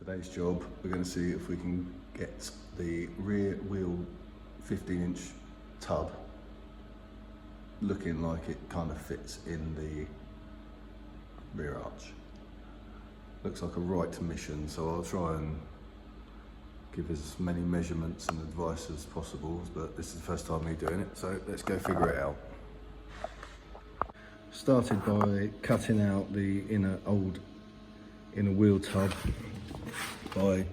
Today's job, we're going to see if we can get the rear wheel 15-inch tub looking like it kind of fits in the rear arch. Looks like a right mission, so I'll try and give as many measurements and advice as possible, but this is the first time me doing it, so let's go figure it out. Started by cutting out the inner wheel tub by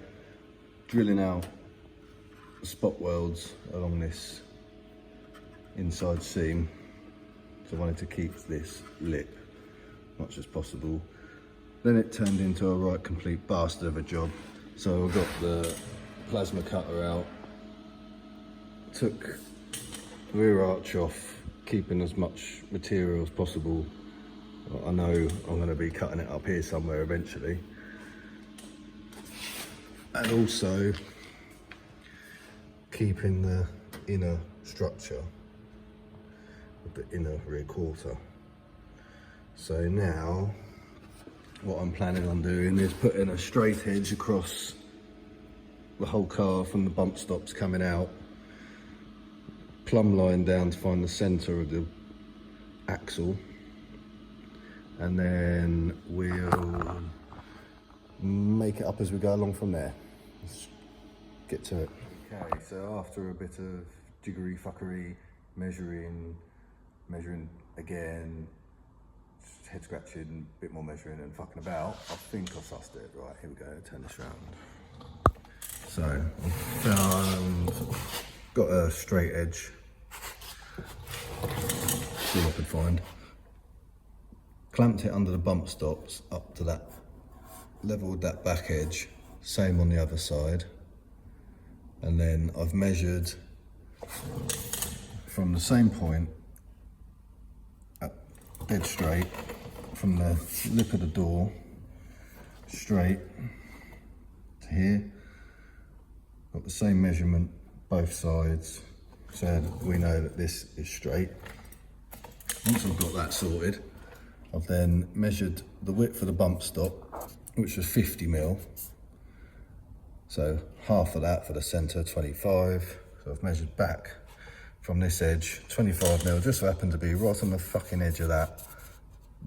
drilling out spot welds along this inside seam. So I wanted to keep this lip much as possible. Then it turned into a right complete bastard of a job. So I got the plasma cutter out, took the rear arch off, keeping as much material as possible. I know I'm going to be cutting it up here somewhere eventually. And also keeping the inner structure with the inner rear quarter. So now what I'm planning on doing is putting a straight edge across the whole car from the bump stops coming out, plumb line down to find the centre of the axle, and then we'll make it up as we go along from there. Let's get to it. Okay, so after a bit of jiggery fuckery, measuring again, head scratching, a bit more measuring and fucking about, I think I sussed it. Right, here we go, turn this round. So I've got a straight edge, see what I could find. Clamped it under the bump stops up to that, leveled that back edge, same on the other side. And then I've measured from the same point, dead straight, from the lip of the door, straight to here. Got the same measurement, both sides, so we know that this is straight. Once I've got that sorted, I've then measured the width of the bump stop, which was 50 mil. So half of that for the centre, 25. So I've measured back from this edge, 25 mil, just so happened to be right on the fucking edge of that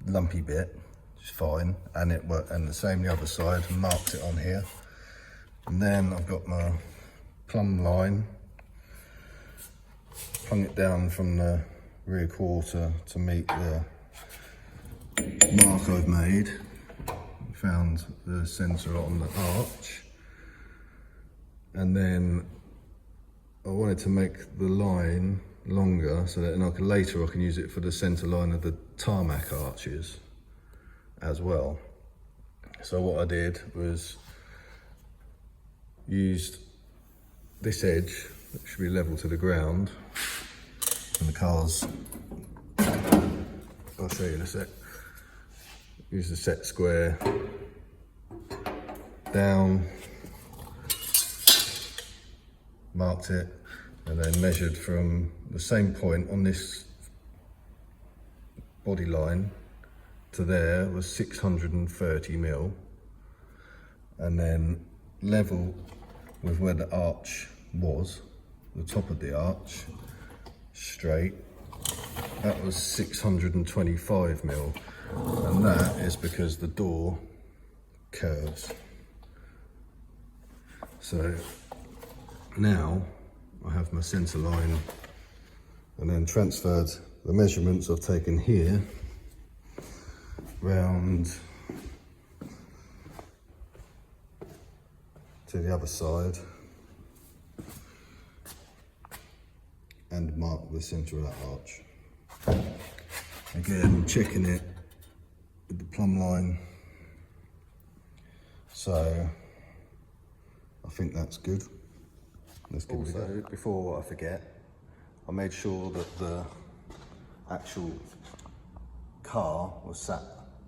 lumpy bit, which is fine. And it worked, and the same the other side, and marked it on here. And then I've got my plumb line, hung it down from the rear quarter to meet the mark I've made. Found the centre on the arch, and then I wanted to make the line longer so that later I can use it for the centre line of the tarmac arches as well. So what I did was used this edge, which should be level to the ground, and the car's, I'll show you in a sec. Use the set square down, marked it, and then measured from the same point on this body line to there was 630 mil, and then level with where the arch was, the top of the arch, straight, that was 625 mil. And that is because the door curves. So now I have my centre line, and then transferred the measurements I've taken here round to the other side and mark the centre of that arch. Again, checking it with the plumb line, so I think that's good. Let's give it a go. Before I forget, I made sure that the actual car was sat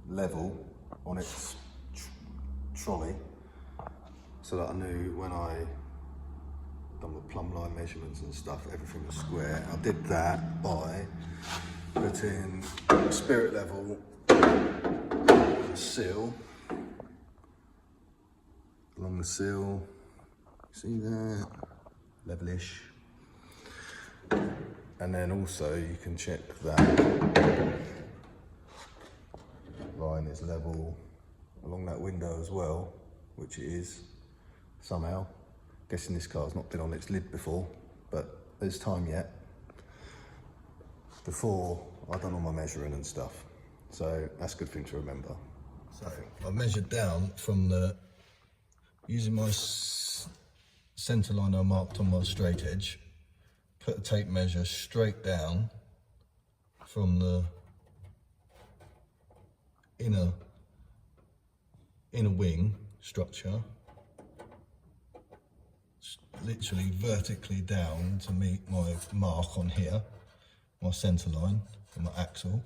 level on its trolley, so that I knew when I done the plumb line measurements and stuff, everything was square. I did that by putting spirit level seal along the sill. See that? Levelish. And then also you can check that line is level along that window as well, which it is somehow. Guessing this car's not been on its lid before, but there's time yet before I've done all my measuring and stuff. So that's a good thing to remember. So I measured down from using my centre line I marked on my straight edge, put a tape measure straight down from the inner wing structure, literally vertically down to meet my mark on here, my centre line and my axle,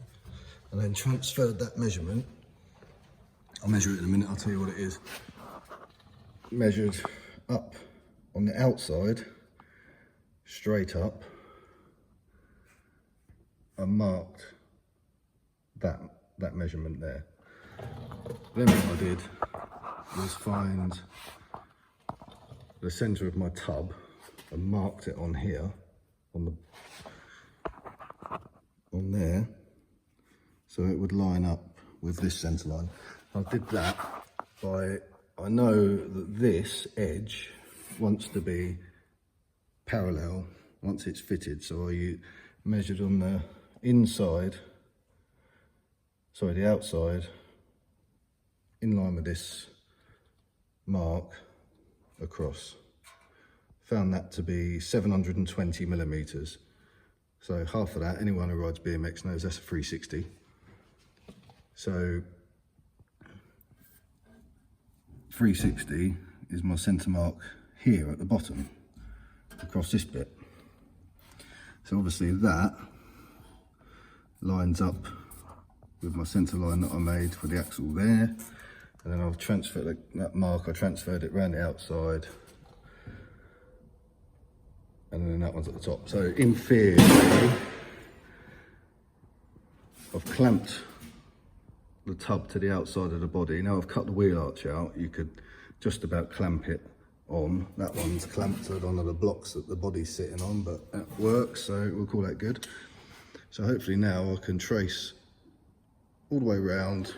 and then transferred that measurement. I'll measure it in a minute, I'll tell you what it is. Measured up on the outside, straight up, and marked that measurement there. Then what I did was find the centre of my tub and marked it on here, on there, so it would line up with this centre line. I did that by, I know that this edge wants to be parallel once it's fitted, so I measured on the inside, sorry, the outside, in line with this mark across. Found that to be 720 millimeters. So half of that, anyone who rides BMX knows that's a 360. So 360 is my centre mark here at the bottom, across this bit. So obviously that lines up with my centre line that I made for the axle there. And then I've transferred that mark, I transferred it around the outside. And then that one's at the top. So in theory, I've clamped the tub to the outside of the body. Now I've cut the wheel arch out, you could just about clamp it on. That one's clamped to one of the blocks that the body's sitting on, but that works, so we'll call that good. So hopefully now I can trace all the way around,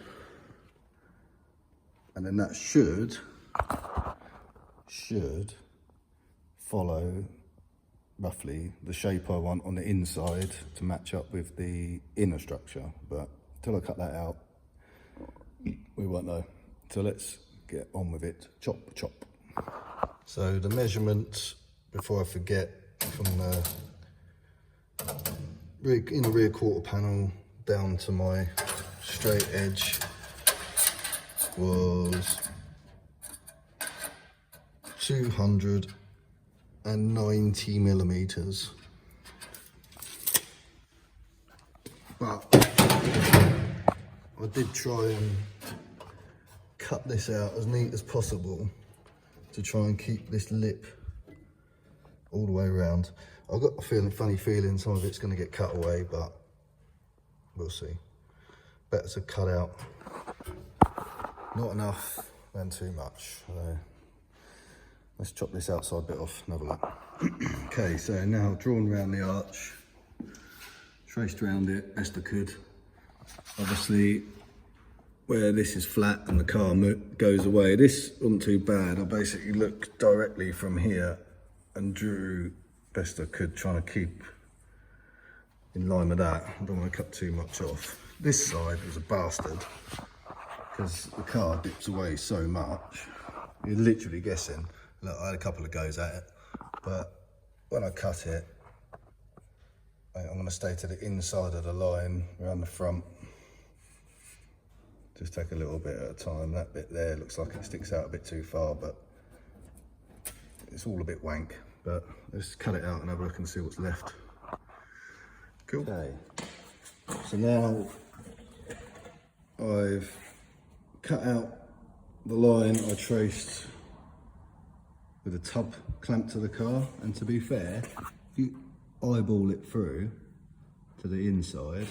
and then that should follow roughly the shape I want on the inside to match up with the inner structure. But until I cut that out, we won't know. So let's get on with it. Chop, chop. So the measurement, before I forget, from the inner rear quarter panel down to my straight edge was 290 millimeters. But I did try and cut this out as neat as possible to try and keep this lip all the way around. I've got a funny feeling some of it's going to get cut away, but we'll see. Better to cut out not enough than too much. Let's chop this outside bit off and have a look. Okay, so now drawn around the arch, traced around it best I could. Obviously, where this is flat and the car goes away, this wasn't too bad. I basically looked directly from here and drew best I could, trying to keep in line with that. I don't want to cut too much off. This side was a bastard because the car dips away so much. You're literally guessing. Look, I had a couple of goes at it, but when I cut it, I'm going to stay to the inside of the line around the front. Just take a little bit at a time. That bit there looks like it sticks out a bit too far, but it's all a bit wank. But let's cut it out and have a look and see what's left. Cool. Okay. So now I've cut out the line I traced with a tub clamped to the car, and to be fair, if you eyeball it through to the inside,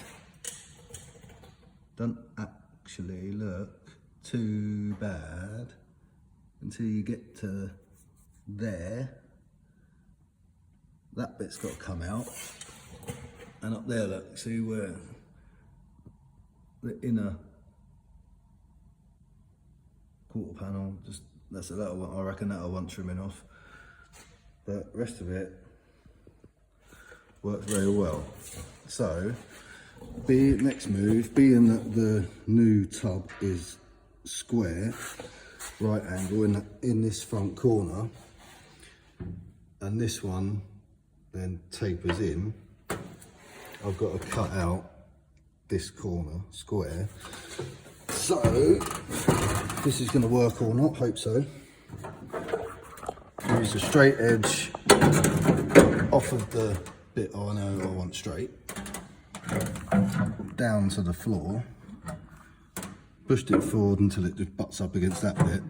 doesn't actually look too bad. until you get to there. That bit's got to come out. And up there, look, see where the inner quarter panel, just that's a little one, I reckon that'll want trimming off. The rest of it works very well. So, next move, being that the new tub is square, right angle in this front corner, and this one then tapers in, I've got to cut out this corner square. So, this is going to work or not, hope so. Use a straight edge off of the bit I know I want straight, down to the floor, pushed it forward until it just butts up against that bit.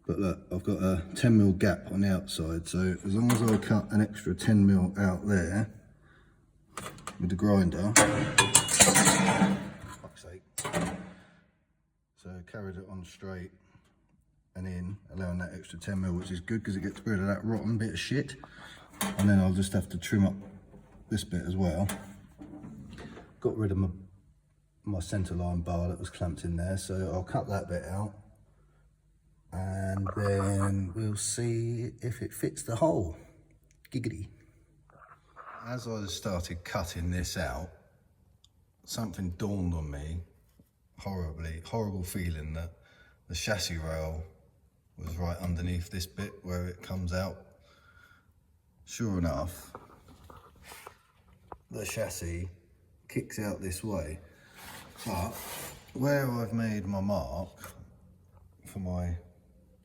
But look, I've got a 10mm gap on the outside, so as long as I cut an extra 10mm out there with the grinder, fuck's sake. So carried it on straight and in, allowing that extra 10mm, which is good because it gets rid of that rotten bit of shit. And then I'll just have to trim up this bit as well. Got rid of my centre line bar that was clamped in there, so I'll cut that bit out. And then we'll see if it fits the hole. Giggity. As I started cutting this out, something dawned on me, horrible feeling that the chassis rail was right underneath this bit where it comes out. Sure enough, the chassis kicks out this way, but where I've made my mark for my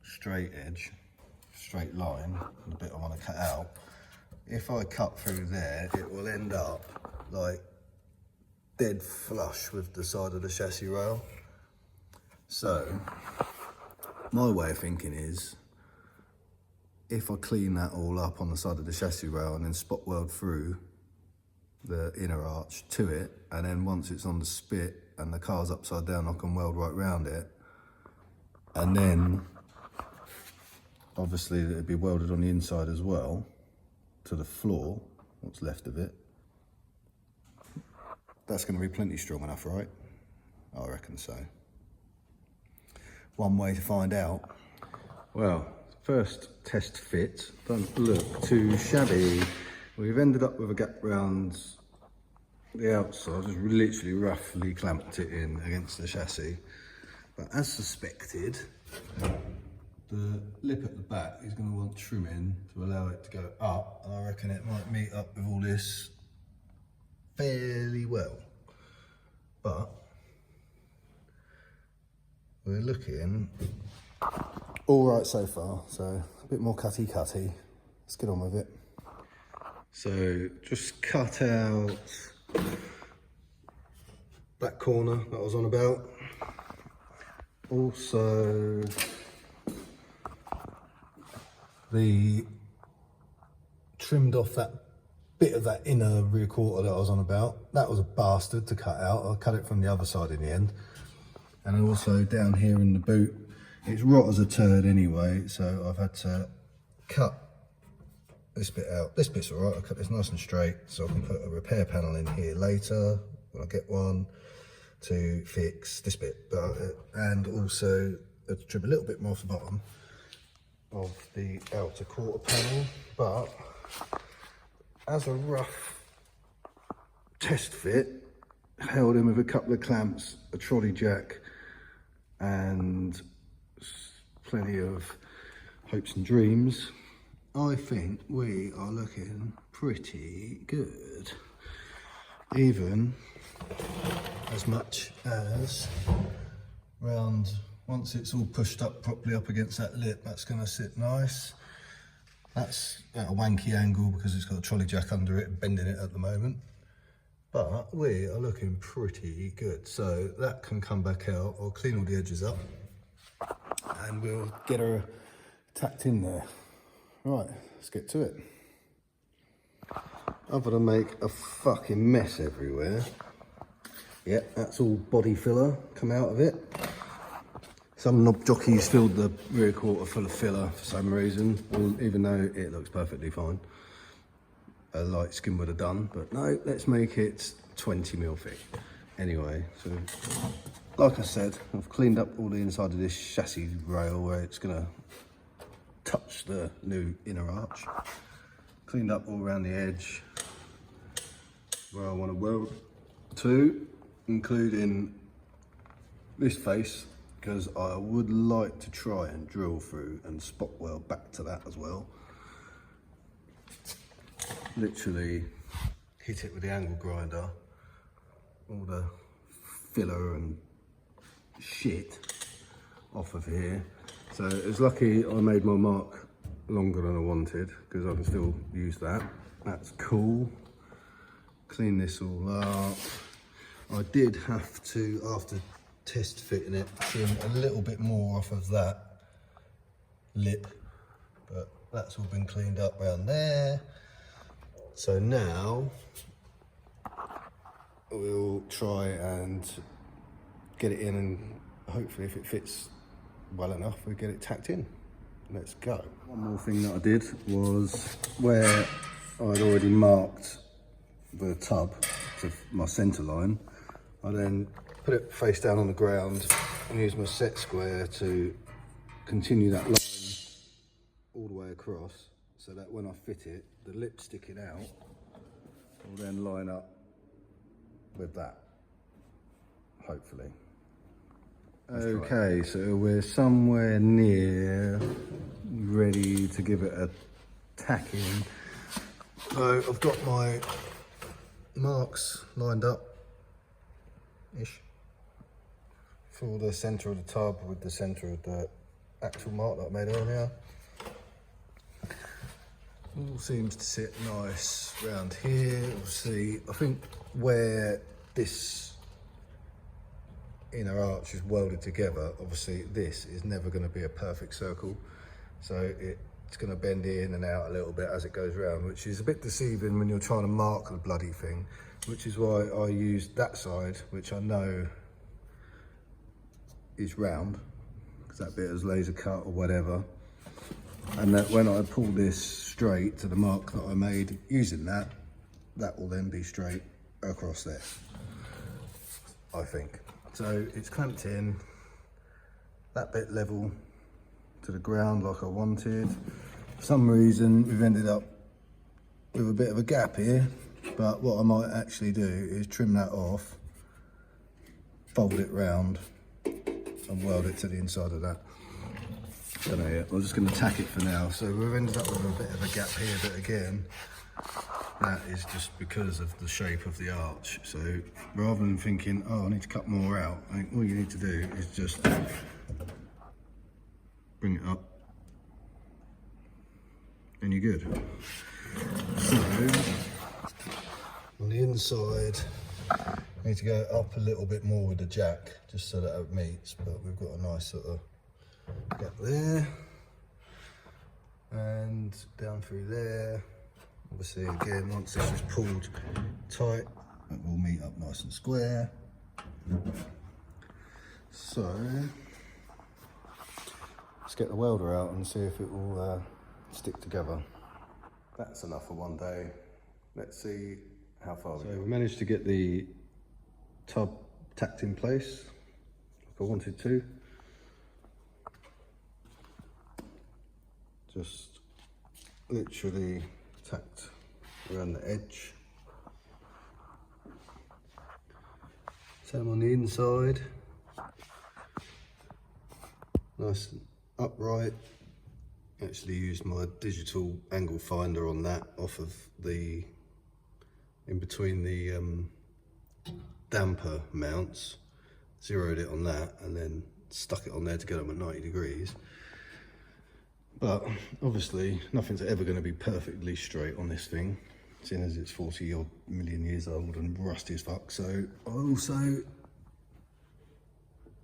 straight line, the bit I want to cut out, if I cut through there, it will end up like dead flush with the side of the chassis rail. So my way of thinking is, if I clean that all up on the side of the chassis rail and then spot weld through the inner arch to it, and then once it's on the spit and the car's upside down, I can weld right round it, and then obviously it'd be welded on the inside as well to the floor, what's left of it. That's going to be plenty strong enough, right? I reckon so. One way to find out. Well, first test fit, don't look too shabby. We've ended up with a gap round the outside, just literally roughly clamped it in against the chassis. But as suspected, the lip at the back is going to want trimming to allow it to go up, and I reckon it might meet up with all this fairly well. But we're looking all right so far, so a bit more cutty. Let's get on with it. So just cut out that corner that I was on about. Also trimmed off that bit of that inner rear quarter that I was on about. That was a bastard to cut out. I cut it from the other side in the end. And also down here in the boot, it's rot as a turd anyway, so I've had to cut this bit out. This bit's all right, I cut this nice and straight, so I can put a repair panel in here later when I get one to fix this bit. And also to trim a little bit more off the bottom of the outer quarter panel. But as a rough test fit, held in with a couple of clamps, a trolley jack, and plenty of hopes and dreams, I think we are looking pretty good. Even as much as round, once it's all pushed up properly up against that lip, that's going to sit nice. That's at a wanky angle because it's got a trolley jack under it, bending it at the moment. But we are looking pretty good. So that can come back out. I'll clean all the edges up and we'll get her tacked in there. Right, let's get to it. Other than make a fucking mess everywhere. Yep, that's all body filler come out of it. Some knob jockeys filled the rear quarter full of filler for some reason, even though it looks perfectly fine. A light skim would have done, but no, let's make it 20mm thick. Anyway, so like I said, I've cleaned up all the inside of this chassis rail where it's gonna touch the new inner arch. Cleaned up all around the edge where I want to weld to, including this face, because I would like to try and drill through and spot weld back to that as well. Literally hit it with the angle grinder, all the filler and shit off of here. So it's lucky I made my mark longer than I wanted, because I can still use that. That's cool. Clean this all up. I did have to, after test fitting it, trim a little bit more off of that lip, but that's all been cleaned up around there. So now we'll try and get it in, and hopefully if it fits well enough, we'll get it tacked in. Let's go. One more thing that I did was where I'd already marked the tub to my centre line, I then put it face down on the ground and use my set square to continue that line all the way across, so that when I fit it, the lip sticking out will then line up with that, hopefully. Okay, so we're somewhere near ready to give it a tack in. So I've got my marks lined up ish for the centre of the tub with the centre of the actual mark that I made earlier. All seems to sit nice around here. We'll see. I think where this inner arch is welded together, obviously this is never going to be a perfect circle, so it's going to bend in and out a little bit as it goes around, which is a bit deceiving when you're trying to mark the bloody thing, which is why I used that side, which I know is round because that bit is laser cut or whatever, and that when I pull this straight to the mark that I made using that will then be straight across there, I think. So it's clamped in, that bit level to the ground like I wanted. For some reason we've ended up with a bit of a gap here, but what I might actually do is trim that off, fold it round and weld it to the inside of that. Don't know yet, I'm just going to tack it for now. So we've ended up with a bit of a gap here, but again, that is just because of the shape of the arch. So rather than thinking, oh, I need to cut more out, I think all you need to do is just bring it up and you're good. So on the inside, I need to go up a little bit more with the jack just so that it meets, but we've got a nice sort of gap there and down through there. Obviously, again, once this is pulled tight, it will meet up nice and square. So let's get the welder out and see if it will stick together. That's enough for one day. Let's see how far we go. So we managed to get the tub tacked in place like I wanted to. Just literally tacked around the edge. Same on the inside. Nice and upright. Actually used my digital angle finder on that off of the, in between the damper mounts. Zeroed it on that and then stuck it on there to get them at 90 degrees. But obviously nothing's ever going to be perfectly straight on this thing, seeing as it's 40 odd million years old and rusty as fuck. So I also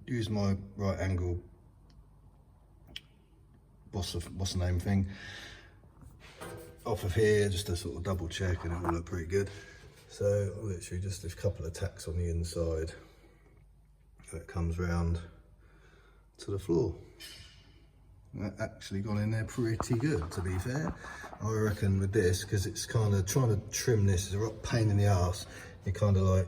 use my right angle, what's the name thing, off of here just to sort of double check, and it will look pretty good. So literally just a couple of tacks on the inside, so it comes round to the floor. That actually gone in there pretty good, to be fair. I reckon with this, because it's kind of trying to trim this is a rock pain in the ass. You kind of like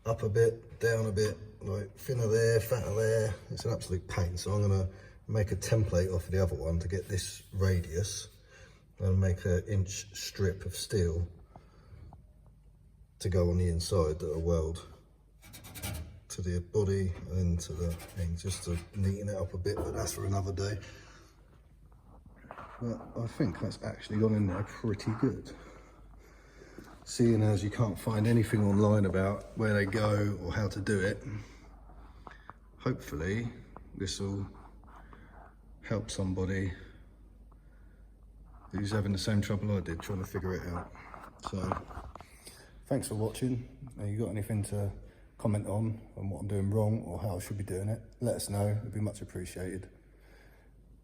up a bit, down a bit, like thinner there, fatter there. It's an absolute pain. So I'm gonna make a template off of the other one to get this radius and make an inch strip of steel to go on the inside that will weld to the body and to the thing, just to neaten it up a bit, but that's for another day. But I think that's actually gone in there pretty good. Seeing as you can't find anything online about where they go or how to do it, hopefully this will help somebody who's having the same trouble I did trying to figure it out. So thanks for watching. If you got anything to comment on what I'm doing wrong or how I should be doing it, let us know. It'd be much appreciated.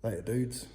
Later dudes.